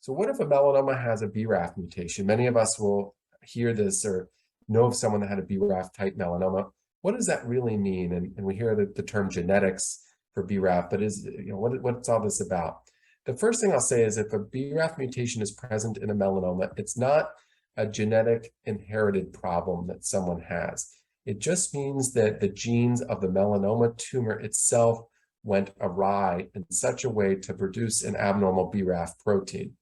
So what if a melanoma has a BRAF mutation? Many of us will hear this or know of someone that had a BRAF type melanoma. What does that really mean? And we hear the term genetics for BRAF, but what's all this about? The first thing I'll say is if a BRAF mutation is present in a melanoma, it's not a genetic inherited problem that someone has. It just means that the genes of the melanoma tumor itself went awry in such a way to produce an abnormal BRAF protein.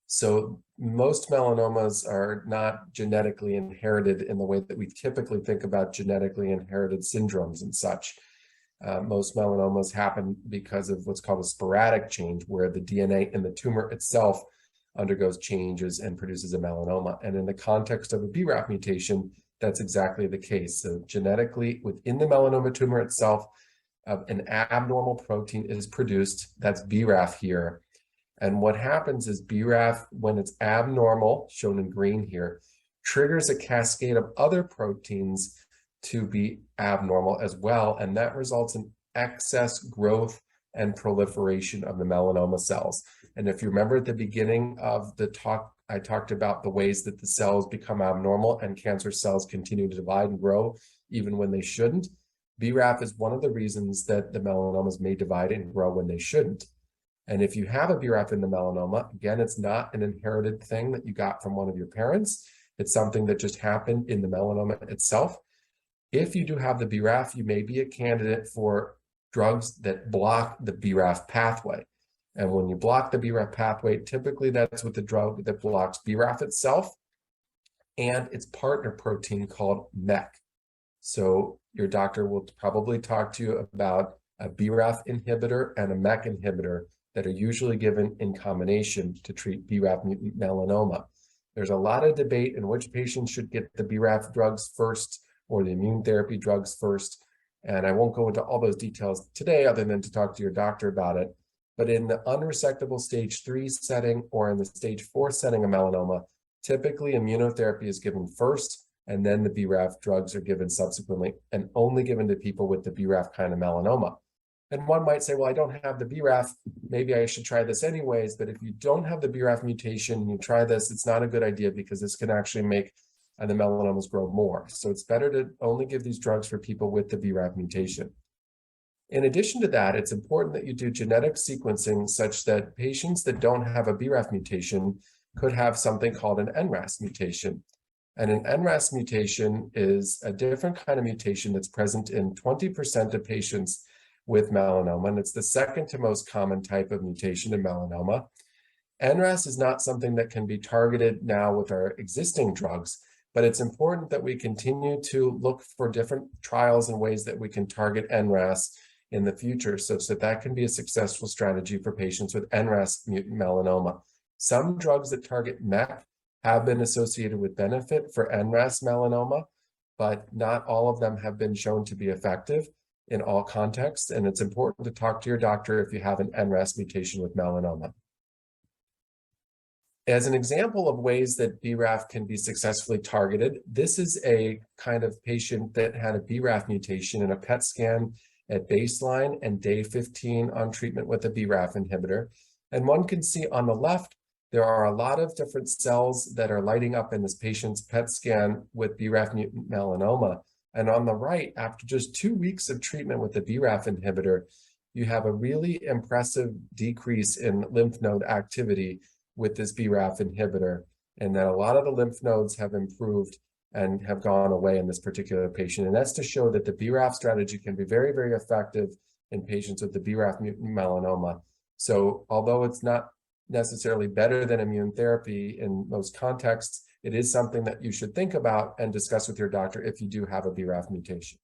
So most melanomas are not genetically inherited in the way that we typically think about genetically inherited syndromes and such. Most melanomas happen because of what's called a sporadic change, where the DNA in the tumor itself undergoes changes and produces a melanoma. And in the context of a BRAF mutation, that's exactly the case. So genetically, within the melanoma tumor itself, an abnormal protein is produced, that's BRAF here. And what happens is BRAF, when it's abnormal, shown in green here, triggers a cascade of other proteins to be abnormal as well. And that results in excess growth and proliferation of the melanoma cells. And if you remember at the beginning of the talk, I talked about the ways that the cells become abnormal and cancer cells continue to divide and grow even when they shouldn't. BRAF is one of the reasons that the melanomas may divide and grow when they shouldn't. And if you have a BRAF in the melanoma, again, it's not an inherited thing that you got from one of your parents. It's something that just happened in the melanoma itself. If you do have the BRAF, you may be a candidate for drugs that block the BRAF pathway. And when you block the BRAF pathway, typically that's with the drug that blocks BRAF itself and its partner protein called MEK. So your doctor will probably talk to you about a BRAF inhibitor and a MEK inhibitor that are usually given in combination to treat BRAF mutant melanoma. There's a lot of debate in which patients should get the BRAF drugs first or the immune therapy drugs first. And I won't go into all those details today other than to talk to your doctor about it. But in the unresectable stage 3 setting or in the stage 4 setting of melanoma, typically immunotherapy is given first, and then the BRAF drugs are given subsequently and only given to people with the BRAF kind of melanoma. And one might say, well, I don't have the BRAF, maybe I should try this anyways. But if you don't have the BRAF mutation and you try this, it's not a good idea because this can actually make the melanomas grow more. So it's better to only give these drugs for people with the BRAF mutation. In addition to that, it's important that you do genetic sequencing such that patients that don't have a BRAF mutation could have something called an NRAS mutation. And an NRAS mutation is a different kind of mutation that's present in 20% of patients with melanoma, and it's the second to most common type of mutation in melanoma. NRAS is not something that can be targeted now with our existing drugs, but it's important that we continue to look for different trials and ways that we can target NRAS in the future such that that can be a successful strategy for patients with NRAS mutant melanoma. Some drugs that target MEK have been associated with benefit for NRAS melanoma, but not all of them have been shown to be effective in all contexts, and it's important to talk to your doctor if you have an NRAS mutation with melanoma. As an example of ways that BRAF can be successfully targeted, this is a kind of patient that had a BRAF mutation in a PET scan at baseline and day 15 on treatment with a BRAF inhibitor. And one can see on the left, there are a lot of different cells that are lighting up in this patient's PET scan with BRAF mutant melanoma. And on the right, after just 2 weeks of treatment with the BRAF inhibitor, you have a really impressive decrease in lymph node activity with this BRAF inhibitor, and that a lot of the lymph nodes have improved and have gone away in this particular patient. And that's to show that the BRAF strategy can be very, very effective in patients with the BRAF mutant melanoma. So although it's not necessarily better than immune therapy in most contexts, it is something that you should think about and discuss with your doctor if you do have a BRAF mutation.